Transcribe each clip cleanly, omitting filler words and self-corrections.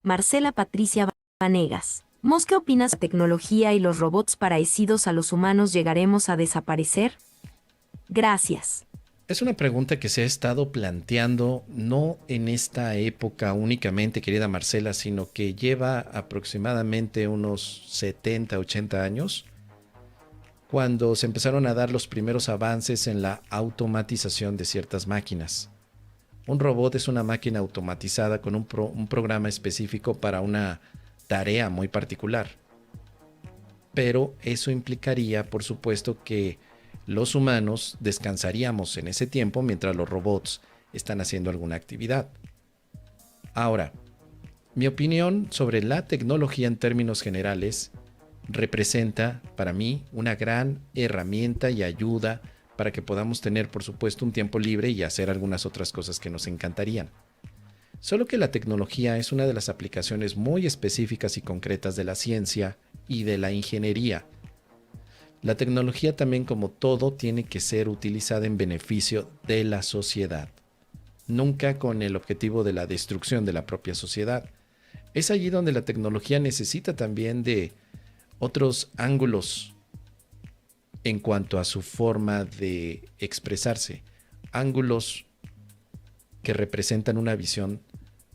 Marcela Patricia Vanegas. ¿Mos qué opinas de la tecnología y los robots parecidos a los humanos llegaremos a desaparecer? Gracias. Es una pregunta que se ha estado planteando no en esta época únicamente, querida Marcela, sino que lleva aproximadamente unos 70, 80 años, cuando se empezaron a dar los primeros avances en la automatización de ciertas máquinas. Un robot es una máquina automatizada con un programa específico para una tarea muy particular. Pero eso implicaría, por supuesto, que los humanos descansaríamos en ese tiempo mientras los robots están haciendo alguna actividad. Ahora, mi opinión sobre la tecnología en términos generales representa para mí una gran herramienta y ayuda para que podamos tener, por supuesto, un tiempo libre y hacer algunas otras cosas que nos encantarían. Solo que la tecnología es una de las aplicaciones muy específicas y concretas de la ciencia y de la ingeniería. La tecnología también, como todo, tiene que ser utilizada en beneficio de la sociedad, nunca con el objetivo de la destrucción de la propia sociedad. Es allí donde la tecnología necesita también de otros ángulos en cuanto a su forma de expresarse, ángulos que representan una visión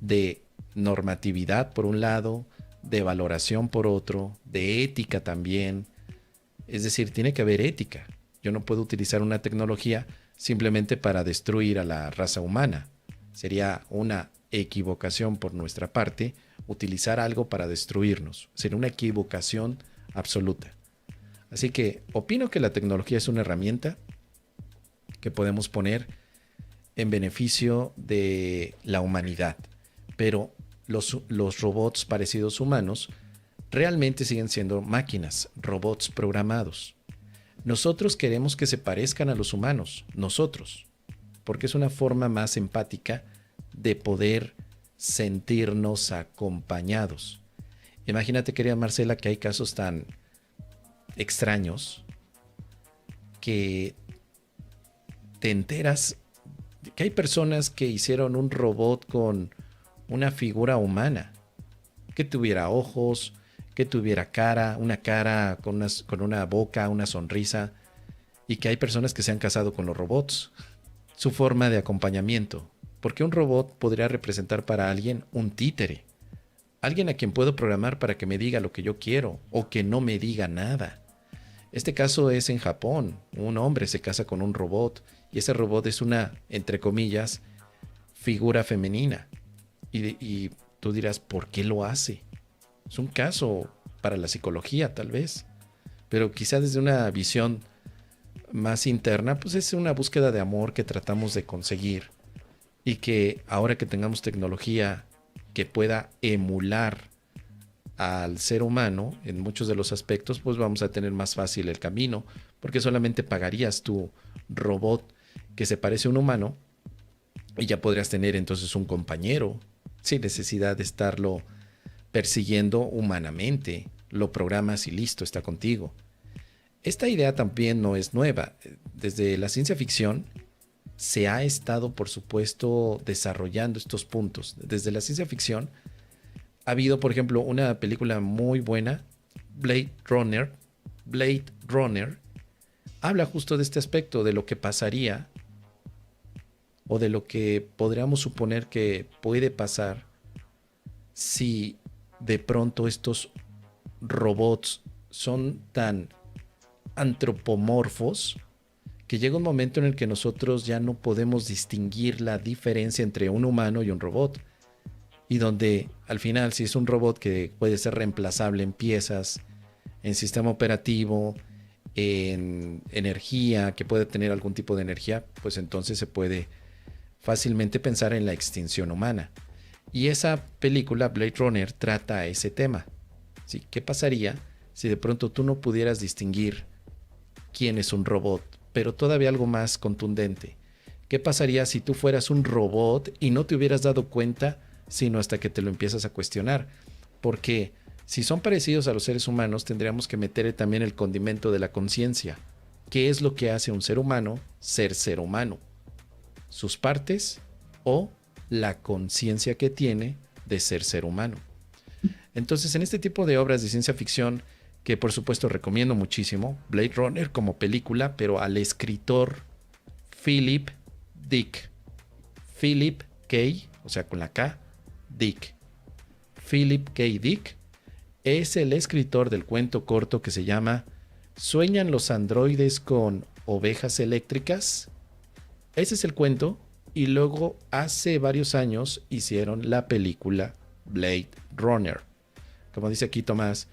de normatividad por un lado, de valoración por otro, de ética también. Es decir, tiene que haber ética. Yo no puedo utilizar una tecnología simplemente para destruir a la raza humana. Sería una equivocación por nuestra parte utilizar algo para destruirnos. Sería una equivocación absoluta. Así que opino que la tecnología es una herramienta que podemos poner en beneficio de la humanidad. Pero los robots parecidos humanos realmente siguen siendo máquinas, robots programados. Nosotros queremos que se parezcan a los humanos, nosotros, porque es una forma más empática de poder sentirnos acompañados. Imagínate, querida Marcela, que hay casos tan extraños que te enteras que hay personas que hicieron un robot con una figura humana, que tuviera ojos, que tuviera cara, una cara con una boca, una sonrisa, y que hay personas que se han casado con los robots. Su forma de acompañamiento, porque un robot podría representar para alguien un títere, alguien a quien puedo programar para que me diga lo que yo quiero o que no me diga nada. Este caso es en Japón. Un hombre se casa con un robot y ese robot es una, entre comillas, figura femenina. Y tú dirás, ¿por qué lo hace? Es un caso para la psicología, tal vez. Pero quizá desde una visión más interna, pues es una búsqueda de amor que tratamos de conseguir. Y que ahora que tengamos tecnología que pueda emular al ser humano en muchos de los aspectos, pues vamos a tener más fácil el camino, porque solamente pagarías tu robot que se parece a un humano y ya podrías tener entonces un compañero sin necesidad de estarlo persiguiendo humanamente. Lo programas y listo, está contigo. Esta idea también no es nueva. Desde la ciencia ficción se ha estado, por supuesto, desarrollando estos puntos. Desde la ciencia ficción ha habido, por ejemplo, una película muy buena, Blade Runner. Blade Runner habla justo de este aspecto, de lo que pasaría o de lo que podríamos suponer que puede pasar si de pronto estos robots son tan antropomorfos que llega un momento en el que nosotros ya no podemos distinguir la diferencia entre un humano y un robot. Y donde al final, si es un robot que puede ser reemplazable en piezas, en sistema operativo, en energía, que puede tener algún tipo de energía, pues entonces se puede fácilmente pensar en la extinción humana. Y esa película, Blade Runner, trata ese tema. ¿Sí? ¿Qué pasaría si de pronto tú no pudieras distinguir quién es un robot, pero todavía algo más contundente? ¿Qué pasaría si tú fueras un robot y no te hubieras dado cuenta sino hasta que te lo empiezas a cuestionar? Porque si son parecidos a los seres humanos, tendríamos que meter también el condimento de la conciencia. ¿Qué es lo que hace a un ser humano ser humano? ¿Sus partes o la conciencia que tiene de ser humano? Entonces, en este tipo de obras de ciencia ficción, que por supuesto recomiendo muchísimo, Blade Runner como película, pero al escritor Philip Dick. Philip K, o sea, con la K, Dick. Philip K. Dick es el escritor del cuento corto que se llama ¿Sueñan los androides con ovejas eléctricas? Ese es el cuento, y luego hace varios años hicieron la película Blade Runner. Como dice aquí Tomás,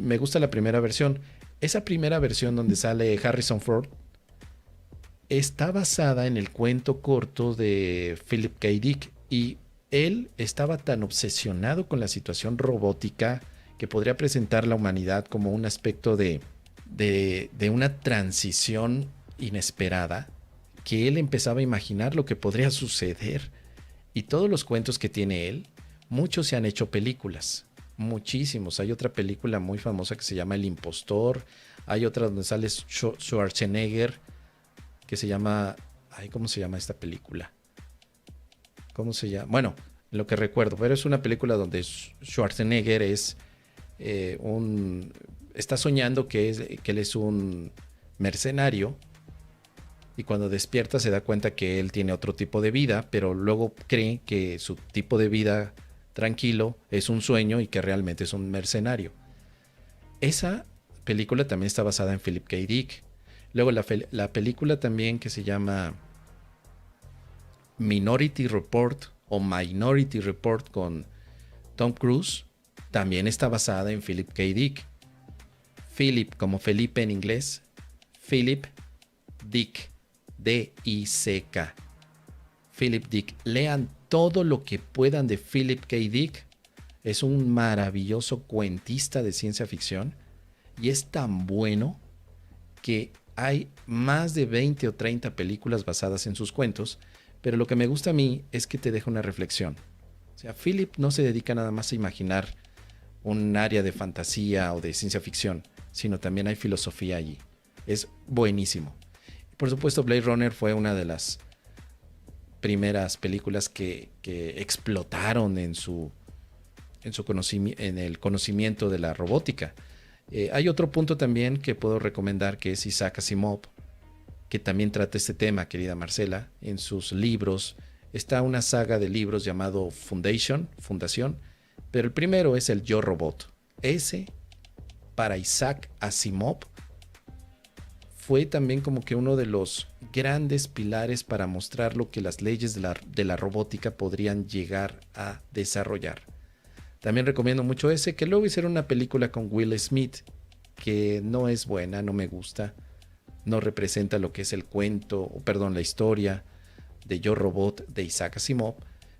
me gusta la primera versión. Esa primera versión donde sale Harrison Ford está basada en el cuento corto de Philip K. Dick, y él estaba tan obsesionado con la situación robótica que podría presentar la humanidad como un aspecto de una transición inesperada, que él empezaba a imaginar lo que podría suceder. Y todos los cuentos que tiene él, muchos se han hecho películas, muchísimos. Hay otra película muy famosa que se llama El Impostor, hay otra donde sale Schwarzenegger, que se llama... ¿cómo se llama esta película? ¿Cómo se llama? Bueno, lo que recuerdo, pero es una película donde Schwarzenegger es está soñando que él es un mercenario, y cuando despierta se da cuenta que él tiene otro tipo de vida, pero luego cree que su tipo de vida tranquilo es un sueño y que realmente es un mercenario. Esa película también está basada en Philip K. Dick. Luego la película también que se llama Minority Report o Minority Report con Tom Cruise también está basada en Philip K. Dick. Philip como Felipe en inglés, Philip Dick, D-I-C-K. Philip Dick. Lean todo lo que puedan de Philip K. Dick. Es un maravilloso cuentista de ciencia ficción y es tan bueno que hay más de 20 o 30 películas basadas en sus cuentos, pero lo que me gusta a mí es que te deja una reflexión. O sea, Philip no se dedica nada más a imaginar un área de fantasía o de ciencia ficción, sino también hay filosofía allí. Es buenísimo. Por supuesto, Blade Runner fue una de las primeras películas que explotaron en el conocimiento de la robótica. Hay otro punto también que puedo recomendar, que es Isaac Asimov, que también trata este tema, querida Marcela. En sus libros está una saga de libros llamado Fundación, pero el primero es el Yo Robot. Ese, para Isaac Asimov, fue también como que uno de los grandes pilares para mostrar lo que las leyes de la robótica podrían llegar a desarrollar. También recomiendo mucho ese, que luego hicieron una película con Will Smith, que no es buena, no me gusta, no representa lo que es el cuento, la historia de Yo Robot de Isaac Asimov,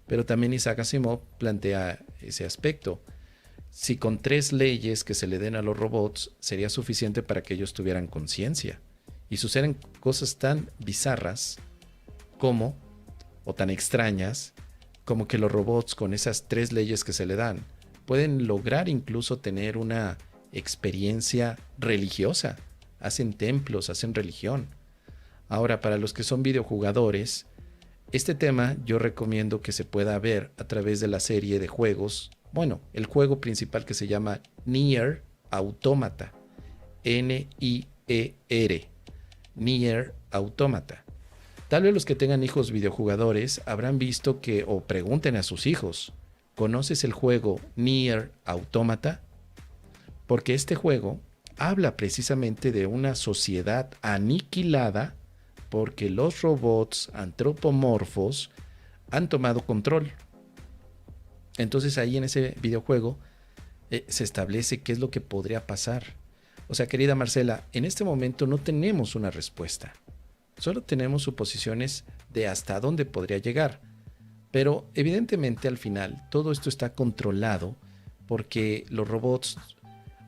pero también Isaac Asimov plantea ese aspecto. Si con 3 leyes que se le den a los robots sería suficiente para que ellos tuvieran conciencia y suceden cosas tan bizarras como, o tan extrañas, como que los robots con esas 3 leyes que se le dan pueden lograr incluso tener una experiencia religiosa. Hacen templos, hacen religión. Ahora, para los que son videojugadores, este tema yo recomiendo que se pueda ver a través de la serie de juegos. Bueno, el juego principal que se llama Nier Automata. N-I-E-R. Nier Automata. Tal vez los que tengan hijos videojugadores habrán visto que, o pregunten a sus hijos, ¿conoces el juego Nier Automata? Porque este juego habla precisamente de una sociedad aniquilada porque los robots antropomorfos han tomado control. Entonces ahí en ese videojuego se establece qué es lo que podría pasar. O sea, querida Marcela, en este momento no tenemos una respuesta. Solo tenemos suposiciones de hasta dónde podría llegar. Pero evidentemente al final todo esto está controlado porque los robots,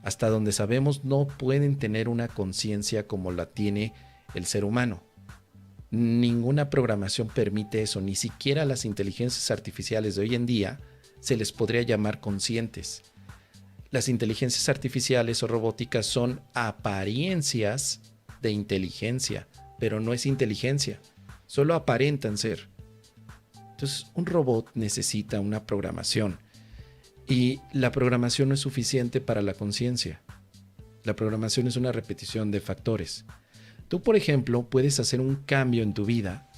hasta donde sabemos, no pueden tener una conciencia como la tiene el ser humano. Ninguna programación permite eso, ni siquiera las inteligencias artificiales de hoy en día se les podría llamar conscientes. Las inteligencias artificiales o robóticas son apariencias de inteligencia, pero no es inteligencia, solo aparentan ser. Entonces, un robot necesita una programación. Y la programación no es suficiente para la conciencia. La programación es una repetición de factores. Tú, por ejemplo, puedes hacer un cambio en tu vida,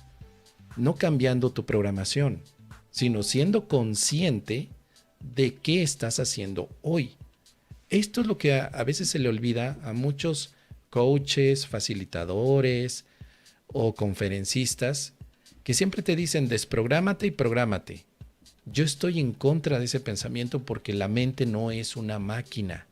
no cambiando tu programación, sino siendo consciente de qué estás haciendo hoy. Esto es lo que a veces se le olvida a muchos coaches, facilitadores o conferencistas que siempre te dicen desprográmate y prográmate. Yo estoy en contra de ese pensamiento porque la mente no es una máquina.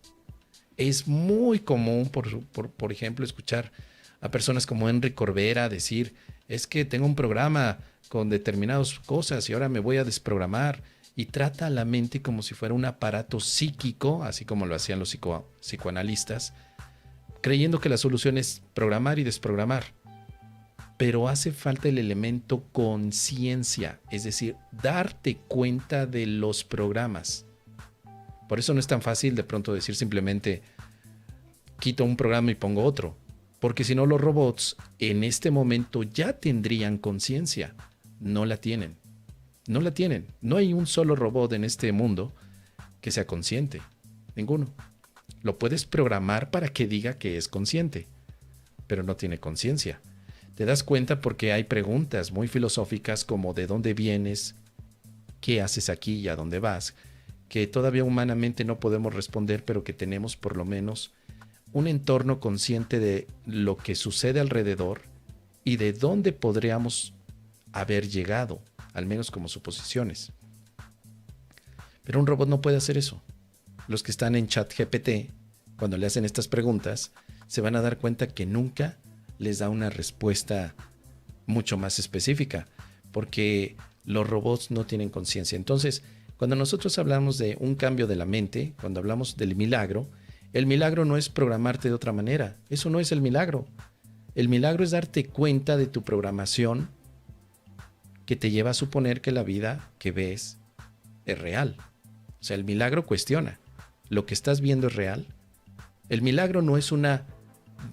Es muy común, por ejemplo, escuchar a personas como Enrique Corbera decir, es que tengo un programa con determinadas cosas y ahora me voy a desprogramar, y trata a la mente como si fuera un aparato psíquico, así como lo hacían los psicoanalistas, creyendo que la solución es programar y desprogramar. Pero hace falta el elemento conciencia, es decir, darte cuenta de los programas. Por eso no es tan fácil de pronto decir simplemente quito un programa y pongo otro, porque si no los robots en este momento ya tendrían conciencia. No la tienen. No la tienen. No hay un solo robot en este mundo que sea consciente. Ninguno. Lo puedes programar para que diga que es consciente, pero no tiene conciencia. Te das cuenta porque hay preguntas muy filosóficas como ¿de dónde vienes? ¿Qué haces aquí y a dónde vas? Que todavía humanamente no podemos responder, pero que tenemos por lo menos un entorno consciente de lo que sucede alrededor y de dónde podríamos haber llegado, al menos como suposiciones. Pero un robot no puede hacer eso. Los que están en ChatGPT, cuando le hacen estas preguntas, se van a dar cuenta que nunca les da una respuesta mucho más específica, porque los robots no tienen conciencia. Entonces, cuando nosotros hablamos de un cambio de la mente, cuando hablamos del milagro, el milagro no es programarte de otra manera. Eso no es el milagro. El milagro es darte cuenta de tu programación que te lleva a suponer que la vida que ves es real. O sea, el milagro cuestiona. ¿Lo que estás viendo es real? El milagro no es una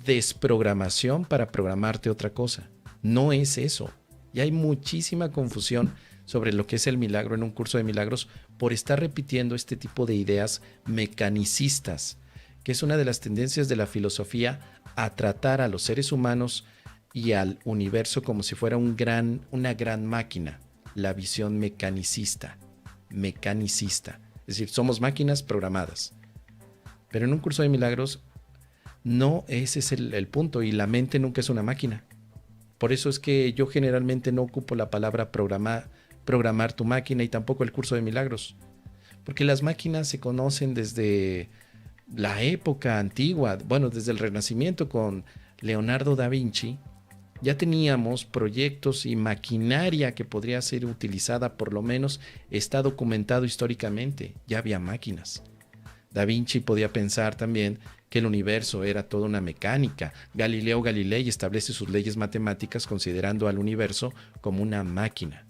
desprogramación para programarte otra cosa. No es eso. Y hay muchísima confusión sobre lo que es el milagro en un curso de milagros por estar repitiendo este tipo de ideas mecanicistas, que es una de las tendencias de la filosofía a tratar a los seres humanos y al universo como si fuera una gran máquina. La visión mecanicista. Es decir, somos máquinas programadas. Pero en un curso de milagros, no ese es el punto, y la mente nunca es una máquina. Por eso es que yo generalmente no ocupo la palabra programar tu máquina, y tampoco el curso de milagros. Porque las máquinas se conocen desde la época antigua, bueno, desde el Renacimiento con Leonardo da Vinci. Ya teníamos proyectos y maquinaria que podría ser utilizada, por lo menos está documentado históricamente. Ya había máquinas. Da Vinci podía pensar también que el universo era toda una mecánica. Galileo Galilei establece sus leyes matemáticas considerando al universo como una máquina.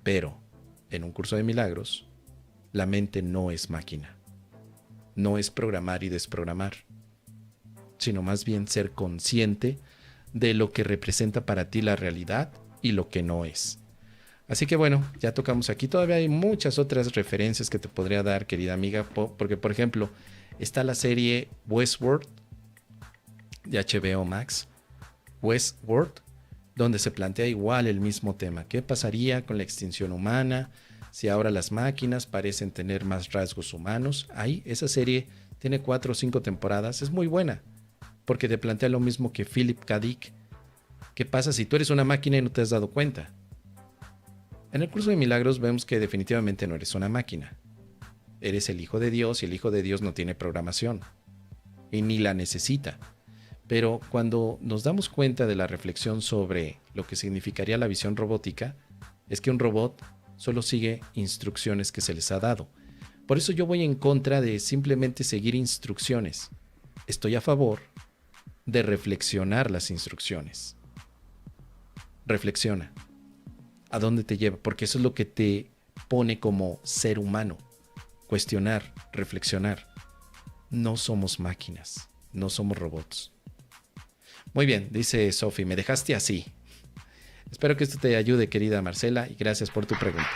Pero, en un curso de milagros, la mente no es máquina. No es programar y desprogramar, sino más bien ser consciente de lo que representa para ti la realidad y lo que no es. Así que bueno, ya tocamos aquí. Todavía hay muchas otras referencias que te podría dar, querida amiga, porque por ejemplo, está la serie Westworld de HBO Max, Westworld, donde se plantea igual el mismo tema. ¿Qué pasaría con la extinción humana si ahora las máquinas parecen tener más rasgos humanos? Ahí, esa serie tiene 4 o 5 temporadas, es muy buena, porque te plantea lo mismo que Philip K. Dick. ¿Qué pasa si tú eres una máquina y no te has dado cuenta? En el curso de milagros vemos que definitivamente no eres una máquina. Eres el Hijo de Dios, y el Hijo de Dios no tiene programación y ni la necesita. Pero cuando nos damos cuenta de la reflexión sobre lo que significaría la visión robótica, es que un robot solo sigue instrucciones que se les ha dado. Por eso yo voy en contra de simplemente seguir instrucciones. Estoy a favor de reflexionar las instrucciones. Reflexiona. ¿A dónde te lleva? Porque eso es lo que te pone como ser humano. Cuestionar, reflexionar. No somos máquinas, no somos robots. Muy bien, dice Sophie, me dejaste así. Espero que esto te ayude, querida Marcela, y gracias por tu pregunta.